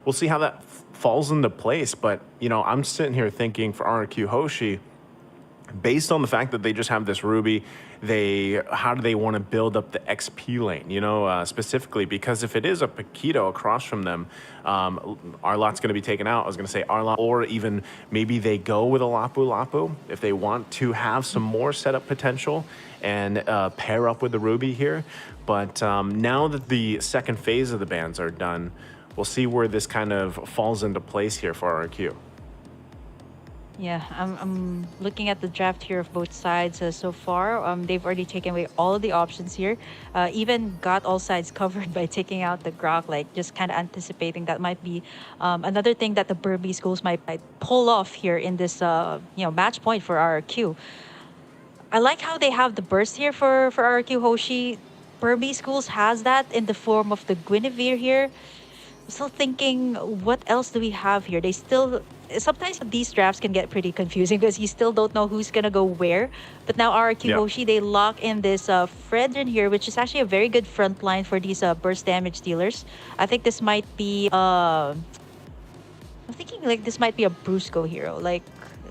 we'll see how that falls into place. But, you know, I'm sitting here thinking for RRQ Hoshi, based on the fact that they just have this Ruby, how do they want to build up the XP lane, you know, specifically? Because if it is a Paquito across from them, Arlot's going to be taken out. I was going to say Arlot, or even maybe they go with a Lapu Lapu if they want to have some more setup potential and pair up with the Ruby here. But now that the second phase of the bans are done, we'll see where this kind of falls into place here for RRQ. Yeah, I'm looking at the draft here of both sides so far. They've already taken away all of the options here. Even got all sides covered by taking out the Grok, like just kind of anticipating that might be another thing that the Burmese Ghouls might pull off here in this match point for RRQ. I like how they have the burst here for RRQ Hoshi. Burmese Ghouls has that in the form of the Guinevere here. I'm still thinking, what else do we have here? They still... Sometimes these drafts can get pretty confusing because you still don't know who's going to go where. But now RRQ Hoshi, they lock in this Fredrin here, which is actually a very good front line for these burst damage dealers. I think this might be... I'm thinking like this might be a Brusco hero. Like,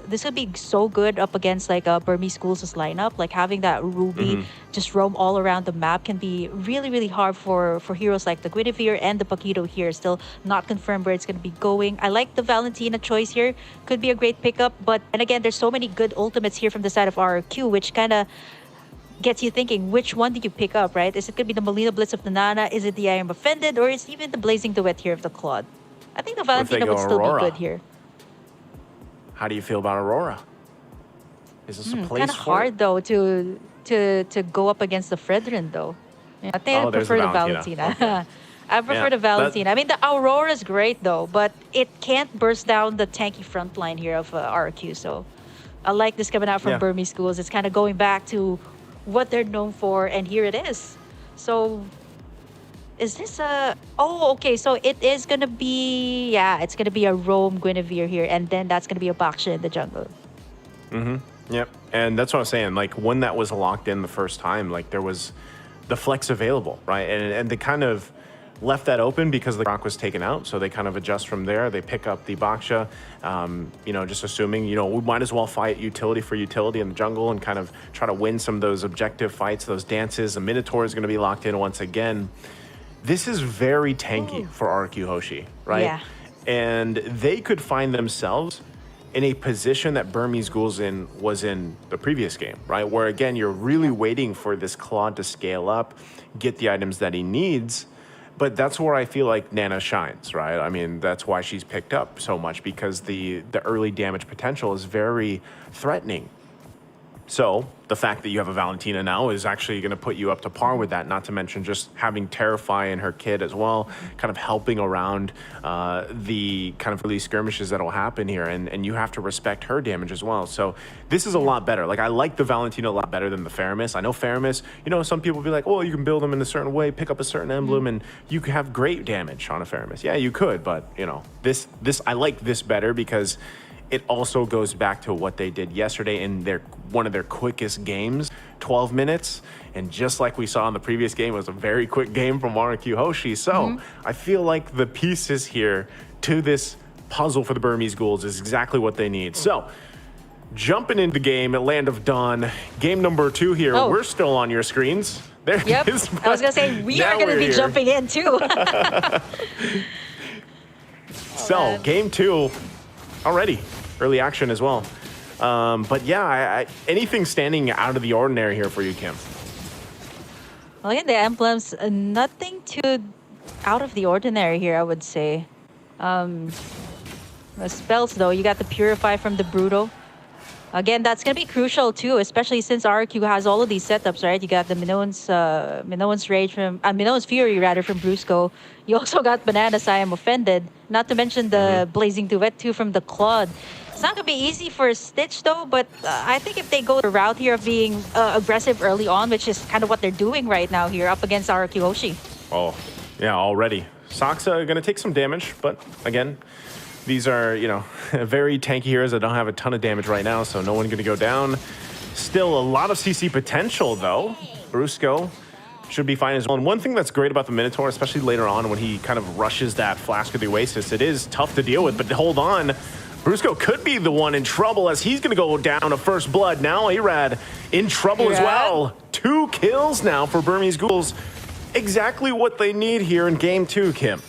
this would be so good up against like Burmese Ghouls' lineup. Like having that Ruby just roam all around the map can be really, really hard for heroes like the Guinevere and the Paquito here. Still not confirmed where it's going to be going. I like the Valentina choice here. Could be a great pickup. But, and again, there's so many good ultimates here from the side of RRQ, which kind of gets you thinking, which one did you pick up, right? Is it going to be the Molina Blitz of the Nana? Is it the I Am Offended? Or is it even the Blazing Duet here of the Claude? I think the Valentina would still be good here. How do you feel about Aurora? Is this a place kind of hard though to go up against the Fredrin though. Yeah, I think I prefer the Valentina. Okay. I prefer the Valentina. I mean, the Aurora is great though, but it can't burst down the tanky front line here of RRQ. So I like this coming out from Burmese Ghouls. It's kind of going back to what they're known for, and here it is. So is this a... Oh, okay. So it is going to be... Yeah, it's going to be a Roam Guinevere here. And then that's going to be a Baksha in the jungle. Yep. And that's what I'm saying. Like, when that was locked in the first time, like, there was the flex available, right? And they kind of left that open because the Grok was taken out. So they kind of adjust from there. They pick up the Baksha, you know, just assuming, you know, we might as well fight utility for utility in the jungle and kind of try to win some of those objective fights, those dances. The Minotaur is going to be locked in once again. This is very tanky for RRQ Hoshi, right? Yeah. And they could find themselves in a position that Burmese Ghouls was in the previous game, right? Where, again, you're really waiting for this Claude to scale up, get the items that he needs. But that's where I feel like Nana shines, right? I mean, that's why she's picked up so much, because the early damage potential is very threatening. So the fact that you have a Valentina now is actually going to put you up to par with that, not to mention just having Terrify in her kit as well, kind of helping around the kind of early skirmishes that will happen here. And you have to respect her damage as well. So this is a lot better. Like, I like the Valentina a lot better than the Faramis. I know Faramis, you know, some people be like, oh, you can build them in a certain way, pick up a certain emblem, and you can have great damage on a Faramis. Yeah, you could, but, you know, this I like this better because it also goes back to what they did yesterday in one of their quickest games, 12 minutes. And just like we saw in the previous game, it was a very quick game from RRQ Hoshi. So I feel like the pieces here to this puzzle for the Burmese Ghouls is exactly what they need. So jumping into the game at Land of Dawn, game number 2 here. We're still on your screens. There it is. I was going to say, we are going to be jumping in too. So game 2 already. Early action as well. But yeah, anything standing out of the ordinary here for you, Kim? Well, again, the emblems, nothing too out of the ordinary here, I would say. The spells, though, you got the Purify from the Brutal. Again, that's going to be crucial, too, especially since RRQ has all of these setups, right? You got the Minoan's Rage from... Minoan's Fury, rather, from Brusco. You also got Banana's I Am Offended. Not to mention the Blazing Duet, too, from the Claude. It's not going to be easy for Stitch, though, but I think if they go the route here of being aggressive early on, which is kind of what they're doing right now here up against RRQ Hoshi. Oh, yeah, already. Saksa going to take some damage, but again, these are, you know, very tanky heroes that don't have a ton of damage right now, so no one going to go down. Still a lot of CC potential, though. Brusco should be fine as well. And one thing that's great about the Minotaur, especially later on when he kind of rushes that Flask of the Oasis, it is tough to deal with, but hold on. Brusco could be the one in trouble as he's going to go down to first blood. Now Irad in trouble as well. 2 kills now for Burmese Ghouls. Exactly what they need here in game 2, Kim.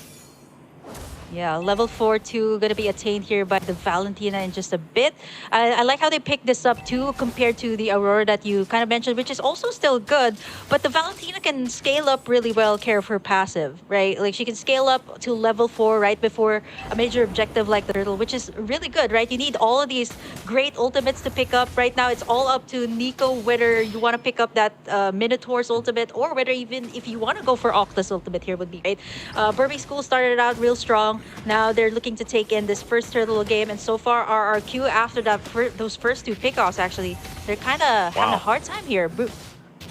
Yeah, level 4-2 going to be attained here by the Valentina in just a bit. I like how they picked this up too compared to the Aurora that you kind of mentioned, which is also still good. But the Valentina can scale up really well, care of her passive, right? Like she can scale up to level 4 right before a major objective like the Turtle, which is really good, right? You need all of these great ultimates to pick up. Right now, it's all up to Nico whether you want to pick up that Minotaur's ultimate or whether even if you want to go for Octa's ultimate here would be great. Burmese School started out real strong. Now they're looking to take in this first Turtle game, and so far RRQ after that those first 2 pickoffs actually, they're kind of having a hard time here.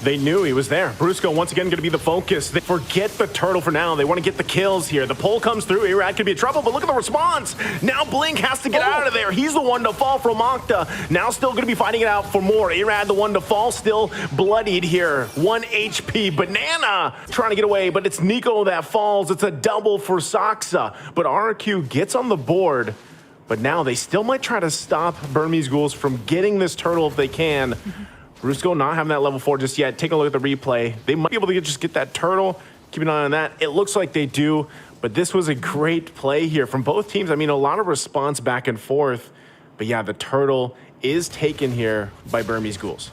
They knew he was there. Brusco once again going to be the focus. They forget the Turtle for now. They want to get the kills here. The pull comes through. Irad could be in trouble, but look at the response. Now Blink has to get out of there. He's the one to fall from Octa. Now still going to be fighting it out for more. Irad the one to fall, still bloodied here. 1 HP. Banana trying to get away, but it's Nico that falls. It's a double for Saksa. But RRQ gets on the board. But now they still might try to stop Burmese Ghouls from getting this Turtle if they can. Brusco not having that level 4 just yet. Take a look at the replay. They might be able to just get that Turtle. Keep an eye on that. It looks like they do, but this was a great play here from both teams. I mean, a lot of response back and forth, but yeah, the Turtle is taken here by Burmese Ghouls.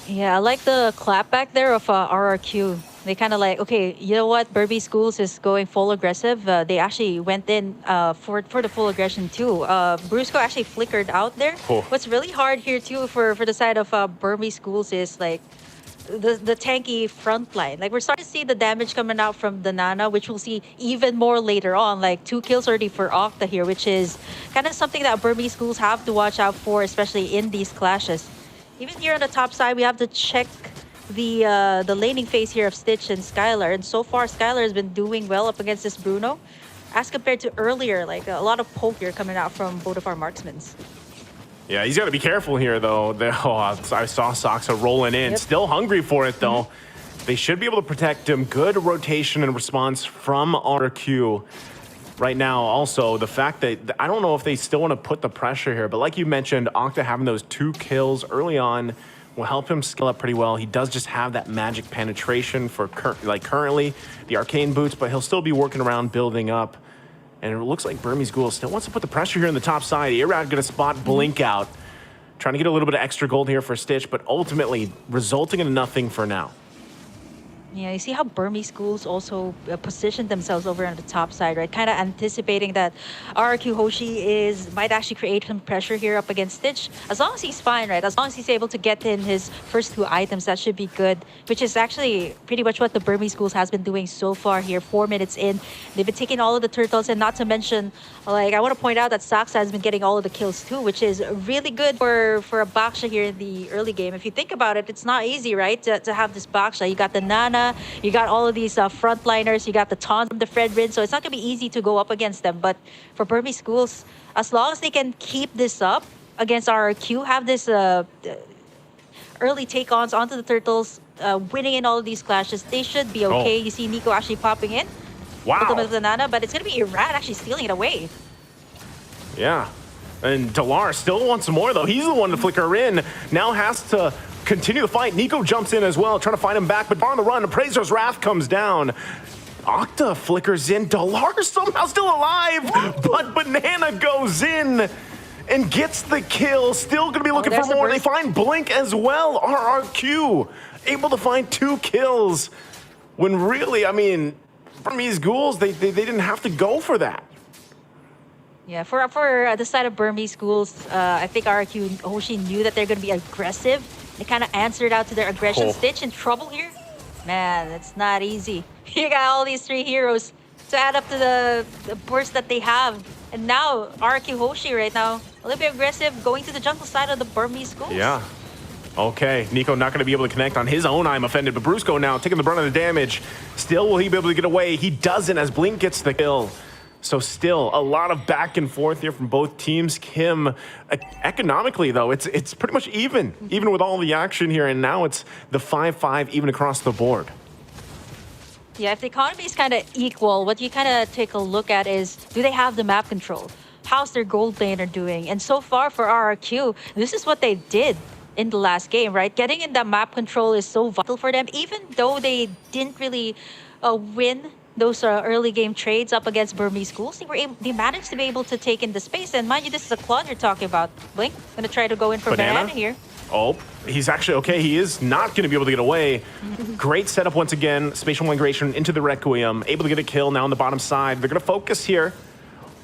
Yeah, I like the clapback there of RRQ. They kind of like, okay, you know what? Burmese Ghouls is going full aggressive. They actually went in for the full aggression too. Brusco actually flickered out there. Oh. What's really hard here too for the side of Burmese Ghouls is like the tanky front line. Like we're starting to see the damage coming out from the Nana, which we'll see even more later on. Like 2 kills already for Octa here, which is kind of something that Burmese Ghouls have to watch out for, especially in these clashes. Even here on the top side, we have to check the laning phase here of Stitch and Skylar, and so far Skylar has been doing well up against this Bruno as compared to earlier. Like a lot of poke here coming out from both of our marksmen. Yeah, he's got to be careful here though. I saw Saksa rolling in, still hungry for it though. They should be able to protect him. Good rotation and response from RRQ right now. Also the fact that I don't know if they still want to put the pressure here, but like you mentioned, Octa having those 2 kills early on will help him scale up pretty well. He does just have that magic penetration for currently the arcane boots, but he'll still be working around building up. And it looks like Burmese Ghouls still wants to put the pressure here on the top side. Irad gonna spot Blink out, trying to get a little bit of extra gold here for Stitch, but ultimately resulting in nothing for now. Yeah, you see how Burmese Ghouls also positioned themselves over on the top side, right? Kind of anticipating that RRQ Hoshi might actually create some pressure here up against Stitch. As long as he's fine, right? As long as he's able to get in his first 2 items, that should be good. Which is actually pretty much what the Burmese Ghouls has been doing so far here. 4 minutes in, they've been taking all of the turtles, and not to mention, like I want to point out that Saksa has been getting all of the kills too, which is really good for a Baksha here in the early game. If you think about it, it's not easy, right? To have this Baksha. You got the Nana. You got all of these frontliners. You got the taunt from the Fredrin, so it's not going to be easy to go up against them. But for Burmese Ghouls, as long as they can keep this up against RRQ, have this early take-ons onto the turtles, winning in all of these clashes, they should be okay. You see Nico actually popping in. Wow. With the Nana, but it's going to be Irad actually stealing it away. Yeah. And Delar still wants some more though. He's the one to flicker in. Now has to continue the fight. Nico jumps in as well, trying to find him back, but on the run, Appraiser's Wrath comes down. Octa flickers in. Delar somehow still alive, but Banana goes in and gets the kill. Still going to be looking for more. They find Blink as well. RRQ able to find 2 kills when really, I mean, Burmese Ghouls, they didn't have to go for that. Yeah, for the side of Burmese Ghouls, I think RRQ Hoshi knew that they're going to be aggressive. They kind of answered out to their aggression. Stitch in trouble here. Man, it's not easy. You got all these 3 heroes to add up to the burst that they have. And now, RRQ Hoshi right now, a little bit aggressive, going to the jungle side of the Burmese Ghouls. Yeah. Okay, Nico not going to be able to connect on his own I'm offended, but Brusco now taking the brunt of the damage. Still, will he be able to get away? He doesn't as Blink gets the kill. So still a lot of back and forth here from both teams. Kim, economically though, it's pretty much even with all the action here, and now it's the 5-5 even across the board. Yeah, if the economy is kind of equal, what you kind of take a look at is, do they have the map control? How's their gold laner doing? And so far for RRQ, this is what they did in the last game, right? Getting in that map control is so vital for them, even though they didn't really win those early game trades up against Burmese Ghouls. They managed to be able to take in the space. And mind you, this is a Claude you're talking about. Blink, gonna try to go in for banana here. Oh, he's actually okay. He is not going to be able to get away. Great setup once again. Spatial migration into the Requiem. Able to get a kill now on the bottom side. They're going to focus here.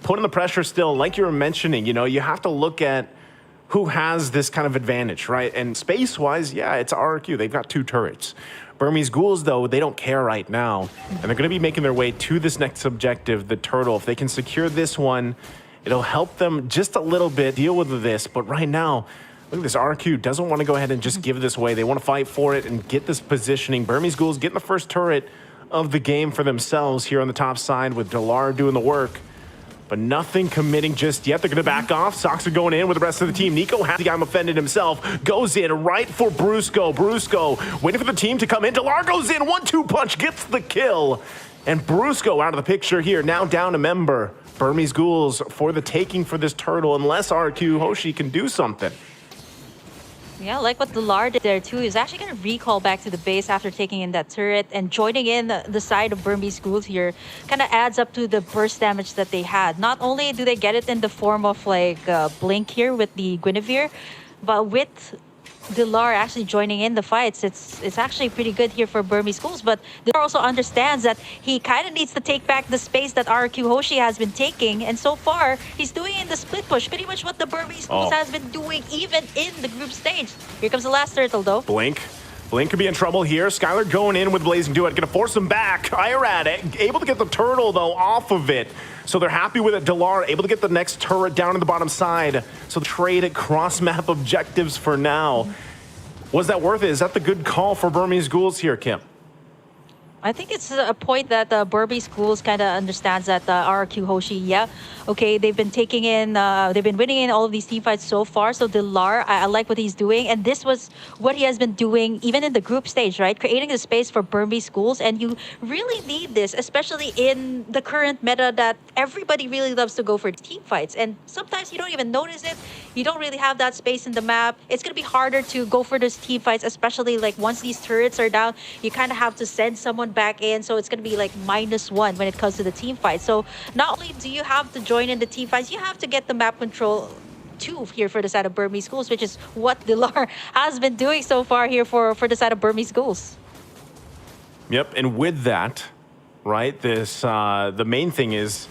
Putting the pressure still. Like you were mentioning, you know, you have to look at who has this kind of advantage, right? And space-wise, yeah, it's RRQ. They've got 2 turrets. Burmese Ghouls, though, they don't care right now. And they're going to be making their way to this next objective, the turtle. If they can secure this one, it'll help them just a little bit deal with this. But right now, look at this, RRQ doesn't want to go ahead and just give this away. They want to fight for it and get this positioning. Burmese Ghouls getting the first turret of the game for themselves here on the top side with Delar doing the work. But nothing committing just yet. They're going to back off. Soxa going in with the rest of the team. Nico has the guy offended himself. Goes in right for Brusco. Brusco waiting for the team to come in. Delar goes in. 1-2 punch gets the kill. And Brusco out of the picture here. Now down a member. Burmese Ghouls for the taking for this turtle unless RRQ Hoshi can do something. Yeah, like what Delar did there too, is actually going to recall back to the base after taking in that turret, and joining in the side of Burmese Ghouls here kind of adds up to the burst damage that they had. Not only do they get it in the form of like Blink here with the Guinevere, but with Delar actually joining in the fights, it's actually pretty good here for Burmese Ghouls. But Delar also understands that he kind of needs to take back the space that RRQ Hoshi has been taking, and so far he's doing in the split push pretty much what the Burmese Ghouls has been doing even in the group stage. Here comes the last turtle though. Blink could be in trouble here. Skylar going in with Blazing Duet, gonna force him back. Irad able to get the turtle though off of it. So they're happy with it. Delar able to get the next turret down to the bottom side. So trade at cross-map objectives for now. Was that worth it? Is that the good call for Burmese Ghouls here, Kim? I think it's a point that Burmese Ghouls kind of understands that RRQ Hoshi, yeah, okay, they've been taking in, they've been winning in all of these team fights so far. So Delar, I like what he's doing, and this was what he has been doing even in the group stage, right? Creating the space for Burmese Ghouls, and you really need this, especially in the current meta that everybody really loves to go for team fights, and sometimes you don't even notice it. You don't really have that space in the map. It's gonna be harder to go for those team fights, especially like once these turrets are down, you kind of have to send someone back in, so it's going to be like -1 when it comes to the team fight. So not only do you have to join in the team fights, you have to get the map control too here for the side of Burmese Ghouls, which is what Delar has been doing so far here for the side of Burmese Ghouls. Yep, and with that, right, this the main thing is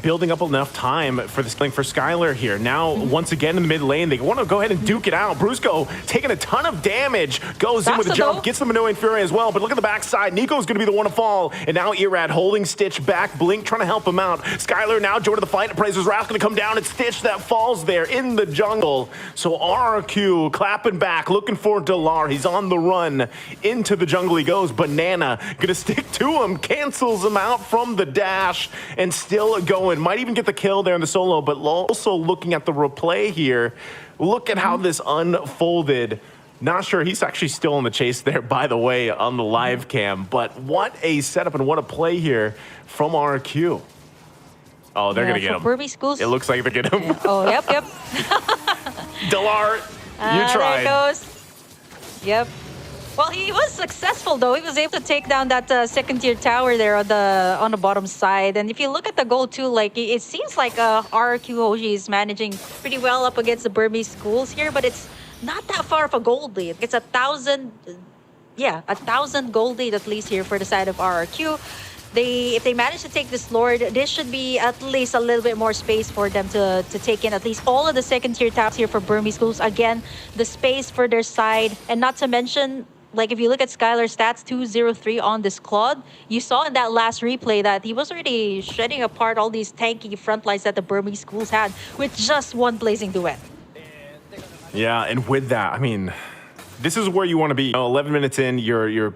building up enough time for this thing for Skylar here. Now, once again in the mid lane, they want to go ahead and duke it out. Brusco taking a ton of damage, goes in with a jump, gets the Minoan Fury as well, but look at the backside. Nico's going to be the one to fall, and now Irad holding Stitch back, Blink trying to help him out. Skylar now joining the fight, Appraiser's Wrath going to come down, it's Stitch that falls there in the jungle. So RRQ clapping back, looking for Delar. He's on the run. Into the jungle he goes. Banana going to stick to him, cancels him out from the dash, and still going. Might even get the kill there in the solo, but also looking at the replay here, look at how this unfolded. Not sure, he's actually still in the chase there, by the way, on the live cam, but what a setup and what a play here from RQ. Oh, they're gonna get him. Burmese Ghouls. It looks like they're getting him. Oh, yep. Delar, you tried. There it goes. Yep. Well, he was successful though. He was able to take down that second tier tower there on the bottom side. And if you look at the goal too, like it seems like RRQ Hoshi is managing pretty well up against the Burmese Ghouls here, but it's not that far of a gold lead. It's 1,000, yeah, 1,000 gold lead at least here for the side of RRQ. If they manage to take this Lord, this should be at least a little bit more space for them to take in at least all of the second tier towers here for Burmese Ghouls. Again, the space for their side, and not to mention, like if you look at Skylar's stats, 203 on this Claude, you saw in that last replay that he was already shredding apart all these tanky front lines that the Burmese Ghouls had with just one Blazing Duet. Yeah, and with that, I mean, this is where you want to be. 11 minutes in, you're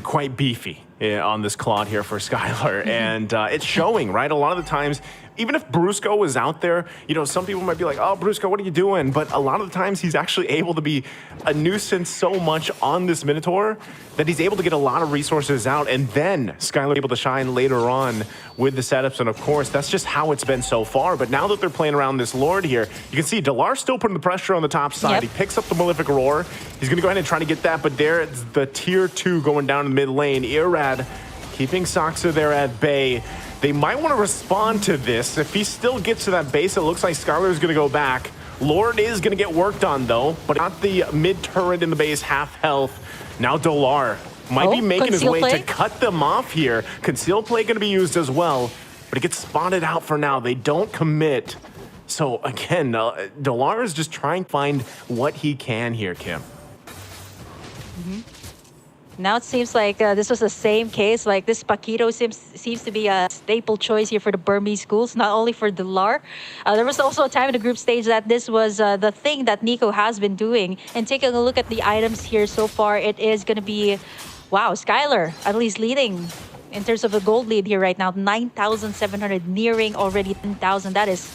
quite beefy. on this Claude here for Skylar. And it's showing, right? A lot of the times, even if Brusco was out there, you know, some people might be like, oh, Brusco, what are you doing? But a lot of the times he's actually able to be a nuisance so much on this Minotaur that he's able to get a lot of resources out. And then Skylar able to shine later on with the setups. And of course, that's just how it's been so far. But now that they're playing around this Lord here, you can see Delar's still putting the pressure on the top side. Yep. He picks up the Malefic Roar. He's going to go ahead and try to get that. But there's the tier 2 going down in the mid lane. Irad keeping Saksa there at bay. They might want to respond to this. If he still gets to that base, it looks like Skylar is going to go back. Lord is going to get worked on, though, but not the mid turret in the base, half health. Now Delar might be making his way to cut them off here. Conceal play going to be used as well, but it gets spotted out for now. They don't commit. So again, Delar is just trying to find what he can here, Kim. Now it seems like this was the same case. Like this Paquito seems to be a staple choice here for the Burmese Ghouls, not only for Delar. There was also a time in the group stage that this was the thing that Nico has been doing. And taking a look at the items here so far, it is going to be, wow, Skylar at least leading in terms of a gold lead here right now. 9,700, nearing already 10,000. That is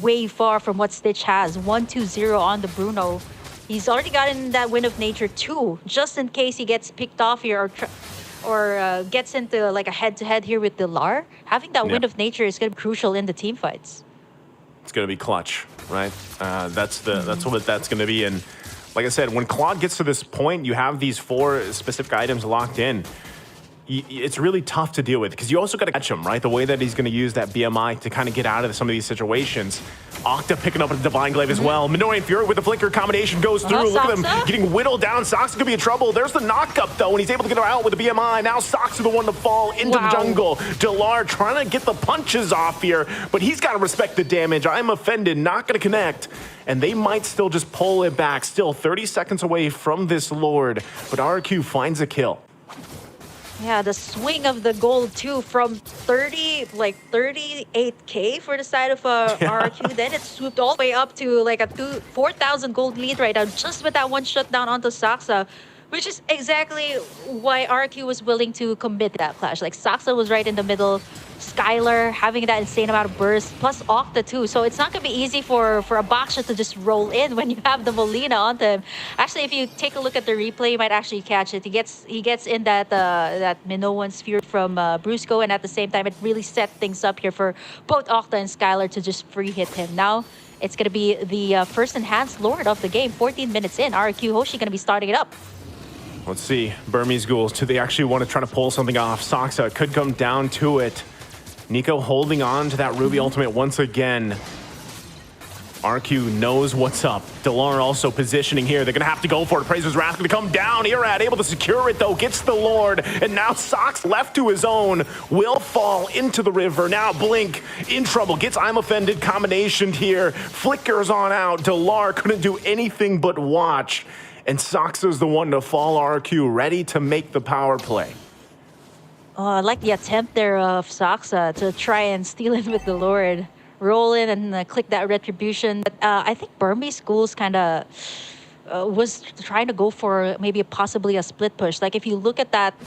way far from what Stitch has. 1-2-0 on the Bruno. He's already gotten that Wind of Nature too, just in case he gets picked off here or gets into like a head-to-head here with Delar. Having that Wind of Nature is going to be crucial in the team fights. It's going to be clutch, right? That's what that's going to be. And like I said, when Claude gets to this point, you have these 4 specific items locked in. It's really tough to deal with because you also got to catch him, right? The way that he's going to use that BMI to kind of get out of some of these situations. Octa picking up a Divine Glaive as well. Minoan Fury with the Flicker combination goes through. Look at them getting whittled down. Saksa could be in trouble. There's the knockup though, and he's able to get her out with the BMI. Now Saksa the one to fall into the jungle. Delar trying to get the punches off here, but he's got to respect the damage. I'm offended, not going to connect. And they might still just pull it back. Still 30 seconds away from this Lord, but RRQ finds a kill. Yeah, the swing of the gold too from 38K for the side of RRQ. Then it swooped all the way up to like a 4,000 gold lead right now, just with that one shutdown onto Saksa, which is exactly why RRQ was willing to commit that clash. Like Saksa was right in the middle, Skylar having that insane amount of burst, plus Octa too. So it's not going to be easy for a Baksha to just roll in when you have the Molina onto him. Actually, if you take a look at the replay, you might actually catch it. He gets in that Minoan sphere from Brusco, and at the same time, it really set things up here for both Octa and Skylar to just free hit him. Now, it's going to be the first enhanced Lord of the game. 14 minutes in, RRQ Hoshi going to be starting it up. Let's see, Burmese Ghouls, do they actually want to try to pull something off? Saksa could come down to it. Nico holding on to that Ruby ultimate once again. RQ knows what's up. Delar also positioning here. They're going to have to go for it. Prazer's Wrath going to come down. Irad able to secure it, though. Gets the Lord. And now Sox left to his own. Will fall into the river. Now Blink in trouble. Gets I'm Offended combination here. Flickers on out. Delar couldn't do anything but watch. And Sox is the one to fall. RQ ready to make the power play. Oh, I like the attempt there of Saksa to try and steal it with the Lord. Roll in and click that Retribution. But I think Burmese Ghouls kind of was trying to go for maybe possibly a split push. Like if you look at that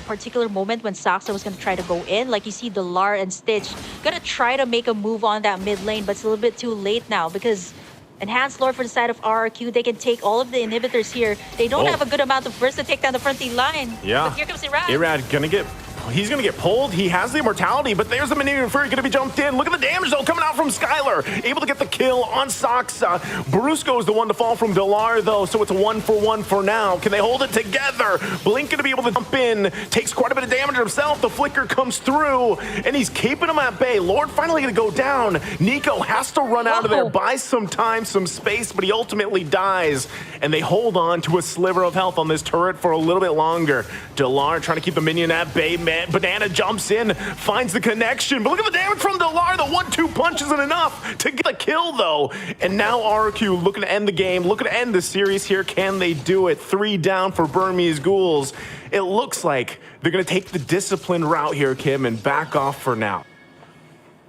particular moment when Saksa was going to try to go in, like you see Delar and Stitch going to try to make a move on that mid lane, but it's a little bit too late now because Enhanced Lord for the side of RRQ, they can take all of the inhibitors here. They don't have a good amount of burst to take down the front line. Yeah. But here comes Irad. Irad he's gonna get pulled. He has the immortality, but there's the Minion Fury gonna be jumped in. Look at the damage though coming out from Skylar. Able to get the kill on Saksa. Brusco is the one to fall from Delar though, so it's a 1-for-1 for now. Can they hold it together? Blink gonna be able to jump in. Takes quite a bit of damage himself. The flicker comes through, and he's keeping him at bay. Lord finally gonna go down. Nico has to run out of there, buy some time, some space, but he ultimately dies. And they hold on to a sliver of health on this turret for a little bit longer. Delar trying to keep the minion at bay. Banana jumps in, finds the connection, but look at the damage from Delar. The 1-2 punch isn't enough to get the kill though. And now RRQ looking to end the game, looking to end the series here. Can they do it? 3 down for Burmese Ghouls. It looks like they're gonna take the disciplined route here, Kim, and back off for now.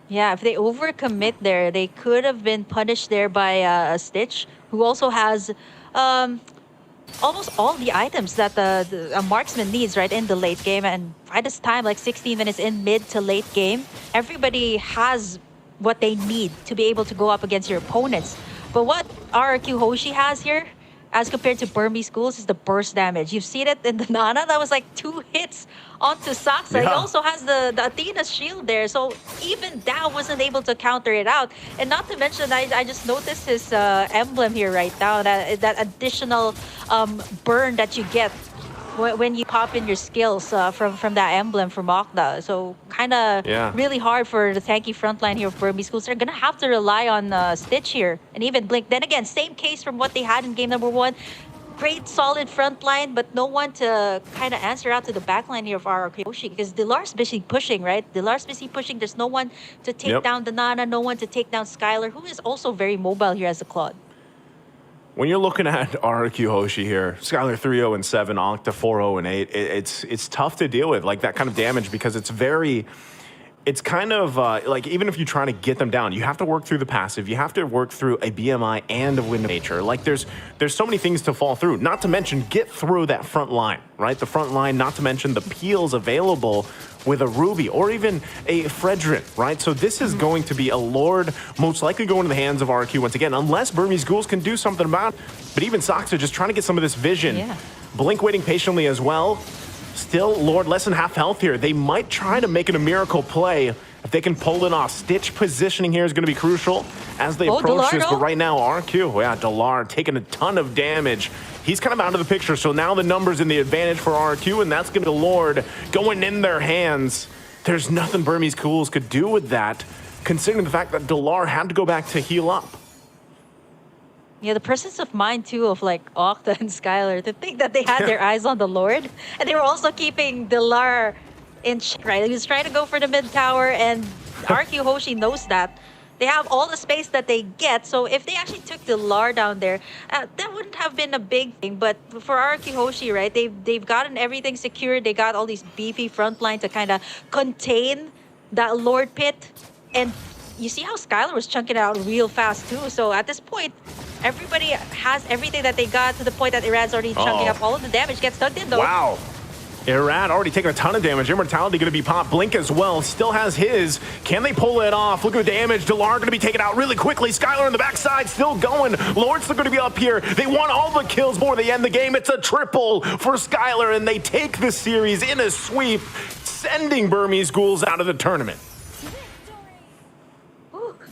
Yeah, if they overcommit there, they could have been punished there by Stitch, who also has almost all the items that a marksman needs, right, in the late game. And by this time, like 16 minutes in mid to late game, everybody has what they need to be able to go up against your opponents. But what RRQ Hoshi has here, as compared to Burmese Ghouls, is the burst damage. You've seen it in the Nana. That was like 2 hits onto Saksa. Yeah. He also has the Athena's shield there. So even that wasn't able to counter it out. And not to mention, I just noticed his emblem here right now. That additional burn that you get when you pop in your skills from that emblem from Okta. So kind of really hard for the tanky frontline here of Burmese Ghouls. They're going to have to rely on Stitch here and even Blink. Then again, same case from what they had in game number 1. Great solid front line, but no one to kind of answer out to the back line here of RRQ Hoshi, because Dilar's busy pushing, right? Dilar's busy pushing. There's no one to take down the Nana, no one to take down Skylar, who is also very mobile here as a Claude. When you're looking at RRQ Hoshi here, Skylar 3-0 and 7, Octa 4-0 and 8, it's tough to deal with, like that kind of damage, because it's kind of like, even if you try to get them down, you have to work through the passive, you have to work through a BMI and a Wind of Nature. Like there's so many things to fall through, not to mention get through that front line, right? The front line, not to mention the peels available with a Ruby or even a Fredrin, right? So this is going to be a Lord most likely going to the hands of RRQ once again, unless Burmese Ghouls can do something about it. But even Saksa just trying to get some of this vision. Yeah. Blink waiting patiently as well. Still, Lord less than half health here. They might try to make it a miracle play if they can pull it off. Stitch positioning here is going to be crucial as they approach this. But right now, RQ, yeah, Delar taking a ton of damage. He's kind of out of the picture, so now the numbers in the advantage for RQ, and that's going to be Lord going in their hands. There's nothing Burmese Ghouls could do with that, considering the fact that Delar had to go back to heal up. Yeah, the presence of mind, too, of like Octa and Skylar, to think that they had their eyes on the Lord. And they were also keeping Dilar in check, right? He was trying to go for the mid tower, and RQ Hoshi knows that. They have all the space that they get, so if they actually took Dilar down there, that wouldn't have been a big thing. But for RRQ Hoshi, right, they've gotten everything secured. They got all these beefy frontline to kind of contain that Lord pit. And you see how Skylar was chunking out real fast too. So at this point, everybody has everything that they got, to the point that Iran's already chunking up all of the damage. Gets tugged in though. Wow. Iran already taking a ton of damage. Immortality going to be popped. Blink as well. Still has his. Can they pull it off? Look at the damage. Delar going to be taken out really quickly. Skylar on the backside still going. Lord's still going to be up here. They want all the kills before they end the game. It's a triple for Skylar, and they take the series in a sweep, sending Burmese Ghouls out of the tournament.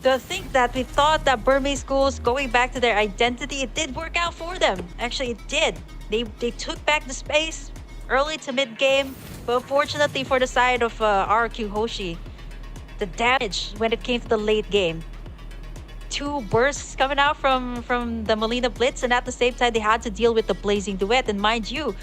To think that we thought that Burmese Ghouls going back to their identity, it did work out for them. Actually, it did. They took back the space early to mid game, but fortunately for the side of RRQ Hoshi, the damage when it came to the late game. 2 bursts coming out from the Molina Blitz, and at the same time they had to deal with the Blazing Duet. And mind you,